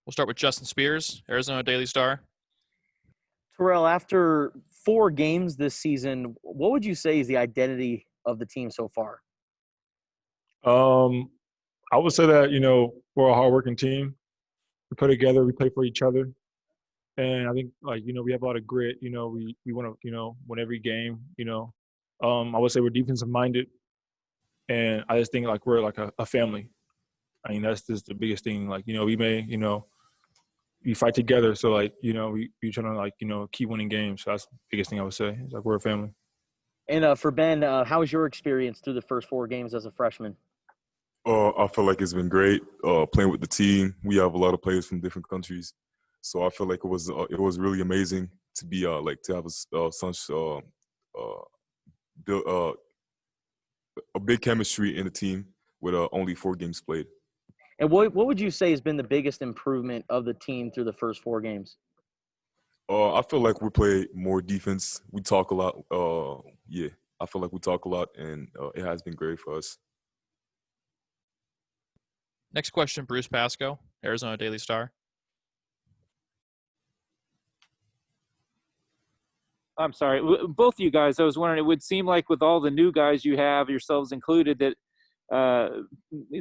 We'll start with Justin Spears, Arizona Daily Star. Terrell, after 4 games this season, what would you say is the identity of the team so far? I would say that, we're a hardworking team. We play together, we play for each other. And I think, we have a lot of grit. We want to, win every game, I would say we're defensive minded. And I just think, we're like a family. I mean, that's just the biggest thing. We fight together. So, we trying to, keep winning games. So that's the biggest thing I would say. It's we're a family. And for Ben, how was your experience through the first 4 games as a freshman? I feel like it's been great playing with the team. We have a lot of players from different countries, so I feel like it was really amazing to be to have such a big chemistry in the team with only 4 games played. And what would you say has been the biggest improvement of the team through the first 4 games? I feel like we play more defense. We talk a lot. I feel like we talk a lot, and it has been great for us. Next question, Bruce Pasco, Arizona Daily Star. I'm sorry, both of you guys, I was wondering, it would seem like with all the new guys you have, yourselves included, that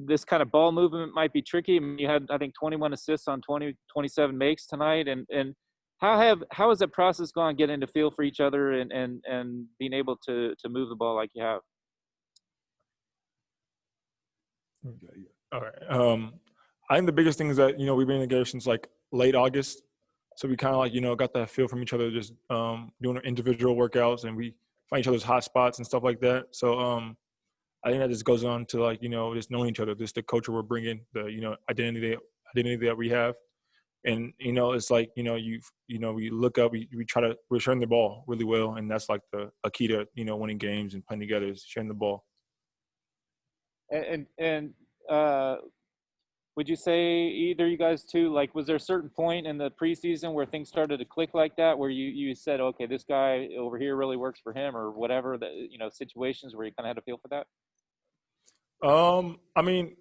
this kind of ball movement might be tricky. I mean, you had, I think, 21 assists on 27 makes tonight. And how has that process gone getting to feel for each other and being able to move the ball like you have? All right. I think the biggest thing is that, we've been together since late August. So we kind of got that feel from each other, just doing our individual workouts, and we find each other's hot spots and stuff like that. So I think that just goes on to just knowing each other, just the culture we're bringing, the, identity that we have. And, it's we look up, we try to, we're sharing the ball really well. And that's a key to, winning games and playing together is sharing the ball. And would you say either you guys two, was there a certain point in the preseason where things started to click like that, where you said, okay, this guy over here really works for him, or whatever, situations where you kind of had a feel for that? I mean,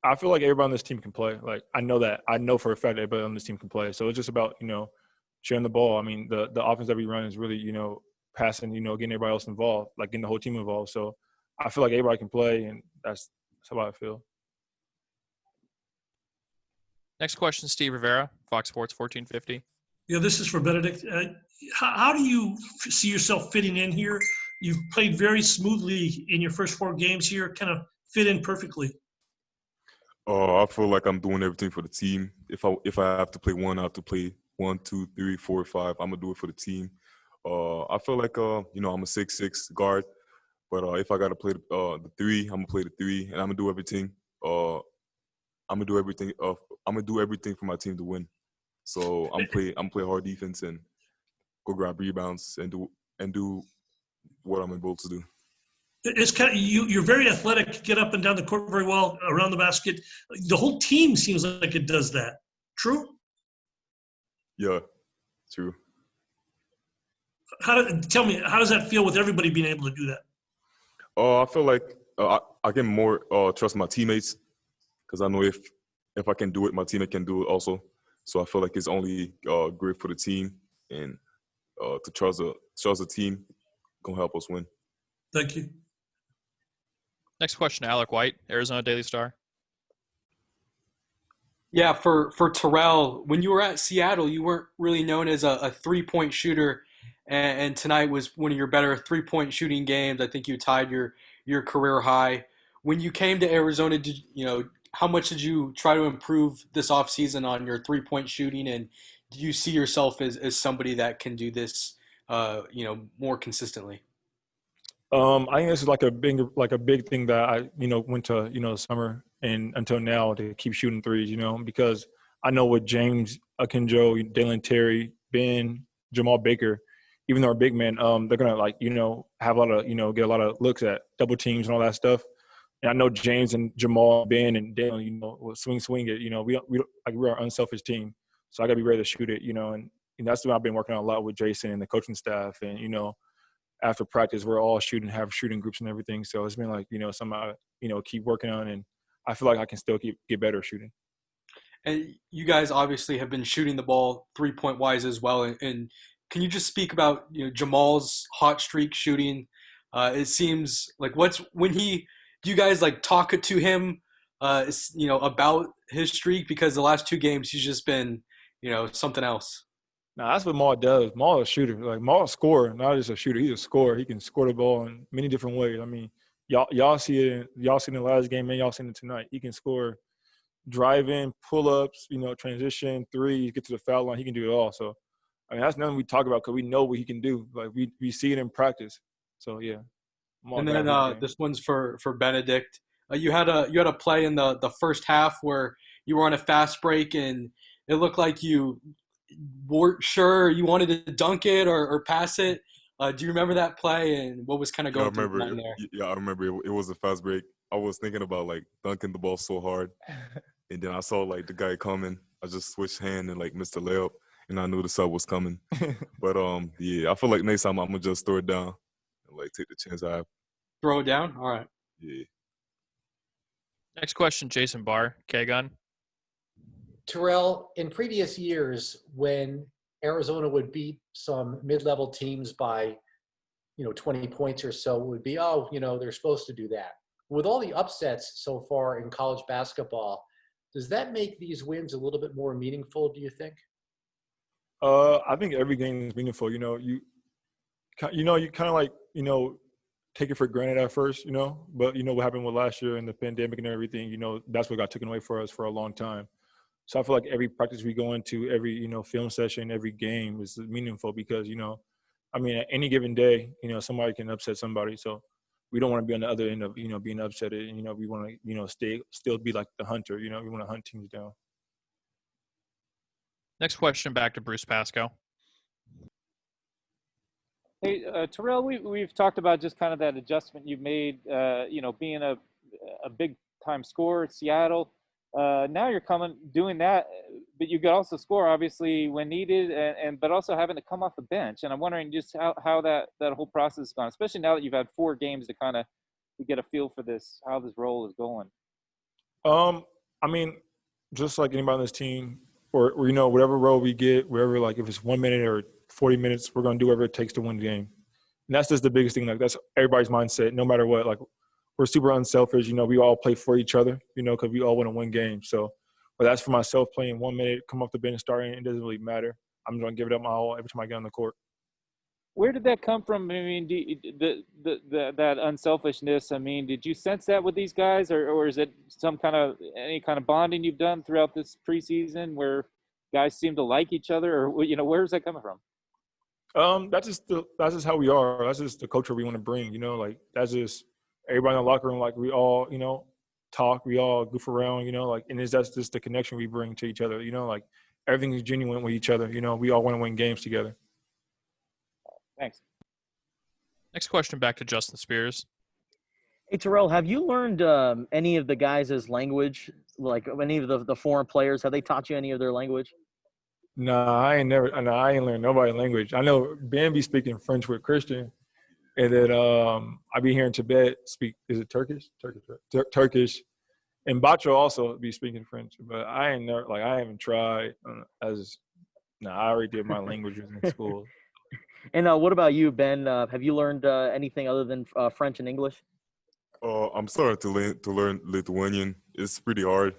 I feel like everybody on this team can play. I know that. I know for a fact everybody on this team can play. So it's just about, sharing the ball. I mean, the offense that we run is really, passing, getting everybody else involved, getting the whole team involved. So I feel like everybody can play, and that's how I feel. Next question, Steve Rivera, Fox Sports 1450. Yeah, this is for Bennedict. How do you see yourself fitting in here? You've played very smoothly in your first 4 games here, kind of fit in perfectly. I feel like I'm doing everything for the team. If I have to play one, I have to play 1, 2, 3, 4, 5. I'm gonna do it for the team. I feel like I'm a 6'6" guard, but if I gotta play the 3, I'm gonna play the 3, and I'm gonna do everything. I'm gonna do everything. I'm gonna do everything for my team to win. So I'm play hard defense and go grab rebounds and do what I'm able to do. It's kind of you're very athletic, get up and down the court very well around the basket. The whole team seems like it does that. True? Yeah, true. Tell me, how does that feel with everybody being able to do that? I feel like I can more trust my teammates, because I know if I can do it, my teammate can do it also. So I feel like it's only great for the team, and to trust the team gonna help us win. Thank you. Next question, Alec White, Arizona Daily Star. Yeah, for Terrell, when you were at Seattle, you weren't really known as a three-point shooter, and tonight was one of your better three-point shooting games. I think you tied your career high. When you came to Arizona, how much did you try to improve this offseason on your three-point shooting, and do you see yourself as somebody that can do this, more consistently? I think this is a big thing that I went to summer and until now to keep shooting threes, because I know with James Akinjo, Dalen Terry, Ben, Jamal Baker, even though our big men, they're gonna have a lot of get a lot of looks at double teams and all that stuff. And I know James and Jamal, Ben, and Dalen, will swing it. We're an unselfish team, so I gotta be ready to shoot it, and that's what I've been working on a lot with Jason and the coaching staff, and after practice, we're all have shooting groups and everything. So it's been something I, keep working on, and I feel like I can still get better at shooting. And you guys obviously have been shooting the ball 3-point wise as well. And can you just speak about Jamal's hot streak shooting? It seems like do you guys like talk to him about his streak, because the last 2 games he's just been something else. Now that's what Maul does. Maul is a shooter. Like Maul a scorer, not just a shooter. He's a scorer. He can score the ball in many different ways. I mean, y'all see it. Y'all seen it in the last game, and y'all seen it tonight. He can score, drive in, pull ups, transition, threes, get to the foul line. He can do it all. So, I mean, that's nothing we talk about because we know what he can do. Like we see it in practice. So yeah. And then this one's for Bennedict. You had a play in the first half where you were on a fast break and it looked like you weren't sure you wanted to dunk it or pass it. Do you remember that play and what was kind of going through your mind there? Yeah, I remember. It was a fast break. I was thinking about like dunking the ball so hard, and then I saw like the guy coming. I just switched hand and like missed the layup, and I knew the sub was coming. But yeah, I feel like next time I'm gonna just throw it down and like take the chance I have. Throw it down. All right. Yeah. Next question, Jason Barr, K-Gun. Terrell, in previous years, when Arizona would beat some mid-level teams by, 20 points or so, it would be, they're supposed to do that. With all the upsets so far in college basketball, does that make these wins a little bit more meaningful, do you think? I think every game is meaningful. You kind of like, take it for granted at first, but what happened with last year and the pandemic and everything, that's what got taken away for us for a long time. So I feel like every practice we go into, every, film session, every game is meaningful because, at any given day, somebody can upset somebody. So we don't want to be on the other end of, being upset. And, we want to, still be like the hunter, we want to hunt teams down. Next question, back to Bruce Pascoe. Hey, Terrell, we've talked about just kind of that adjustment you've made, being a big-time scorer at Seattle. Now you're doing that, but you could also score, obviously, when needed, but also having to come off the bench. And I'm wondering just how that whole process has gone, especially now that you've had 4 games to kind of get a feel for this, how this role is going. Just like anybody on this team, or whatever role we get, wherever, like if it's 1 minute or 40 minutes, we're going to do whatever it takes to win the game. And that's just the biggest thing. Like, that's everybody's mindset, no matter what. Like, we're super unselfish. We all play for each other, because we all want to win games. So, whether that's for myself playing 1 minute, come off the bench, starting, it doesn't really matter. I'm going to give it up my all every time I get on the court. Where did that come from? I mean, that unselfishness, did you sense that with these guys, or is it any kind of bonding you've done throughout this preseason where guys seem to like each other, or, where's that coming from? That's just how we are. That's just the culture we want to bring, that's just everybody in the locker room, like we all, talk, we all goof around, and that's just the connection we bring to each other, like everything is genuine with each other, we all want to win games together. Thanks. Next question, back to Justin Spears. Hey, Terrell, have you learned any of the guys' language, like any of the foreign players? Have they taught you any of their language? Nah, I ain't learned nobody's language. I know Ben be speaking French with Christian, and then I be hearing Tibet speak. Is it Turkish? Turkish, and Bacho also be speaking French. But I haven't tried. I already did my languages in school. And what about you, Ben? Have you learned anything other than French and English? I'm starting to learn Lithuanian. It's pretty hard,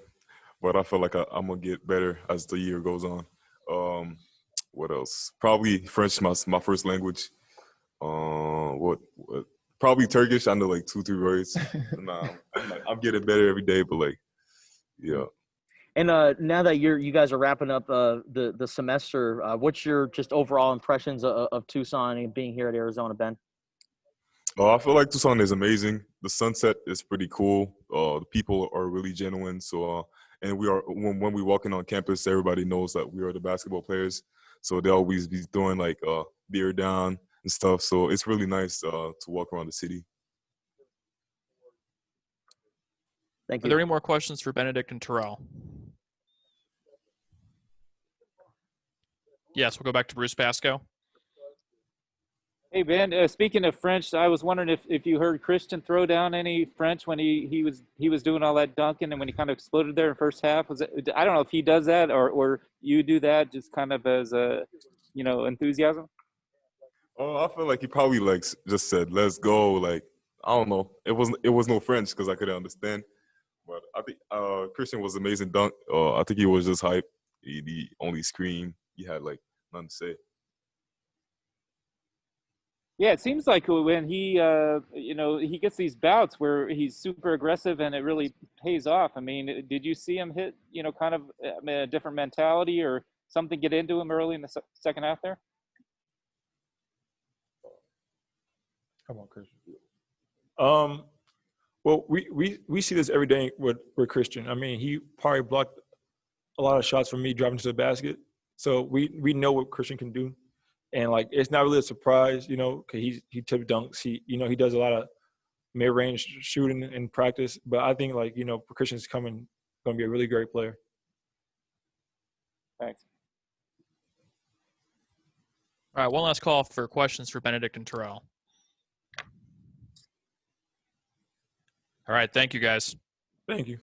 but I feel like I'm gonna get better as the year goes on. What else? Probably French, my first language. What? Probably Turkish. I know like 2-3 words. I'm getting better every day, but yeah. And now that you guys are wrapping up the semester, what's your just overall impressions of Tucson and being here at Arizona, Ben? I feel like Tucson is amazing. The sunset is pretty cool. The people are really genuine. So, and we are when we walk in on campus, everybody knows that we are the basketball players. So they always be throwing beer down and stuff. So it's really nice to walk around the city. Thank you. Are there any more questions for Bennedict and Terrell? Yes, we'll go back to Bruce Pascoe. Hey Ben, speaking of French, I was wondering if you heard Christian throw down any French when he was doing all that dunking and when he kind of exploded there in first half. Was it? I don't know if he does that or you do that just kind of as a enthusiasm. Oh, I feel like he probably like just said, "Let's go." Like I don't know. It was no French because I couldn't understand. But I think Christian was amazing dunk. I think he was just hype. He only screamed. He had like nothing to say. Yeah, it seems like when he gets these bouts where he's super aggressive and it really pays off. I mean, did you see him hit, kind of a different mentality or something get into him early in the second half there? Come on, Christian. Well, we see this every day with Christian. I mean, he probably blocked a lot of shots from me driving to the basket. So we know what Christian can do. And, like, it's not really a surprise, because he tip dunks. He does a lot of mid-range shooting in practice. But I think, like, Christian's going to be a really great player. Thanks. All right, one last call for questions for Bennedict and Terrell. All right, thank you, guys. Thank you.